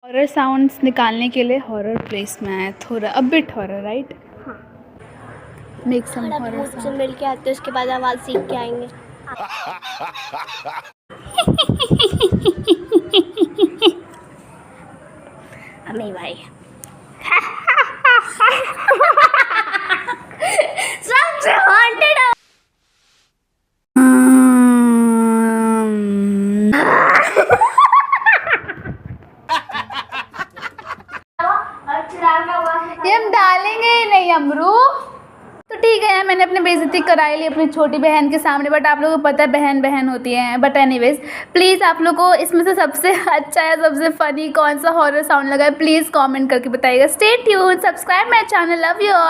Horror sounds निकालने के लिए हॉरर प्लेस में आया, थोड़ा अ बिट हॉरर, राइट? हाँ। मेक सम थोड़ा हॉरर भूत से साउंड। मिल के आते हैं, उसके बाद आवाज़ सीख के आएंगे। अमी भाई सबसे हॉन्टेड। ये हम डालेंगे ही नहीं अमरू। तो ठीक है, मैंने अपनी बेइज्जती कराई ली अपनी छोटी बहन के सामने, बट आप लोगों को पता है बहन बहन होती है। बट एनीवेज, प्लीज़ आप लोग को इसमें से सबसे अच्छा या सबसे फ़नी कौन सा हॉरर साउंड लगा है, प्लीज़ कमेंट करके बताइएगा। Stay tuned, subscribe my channel, love you all.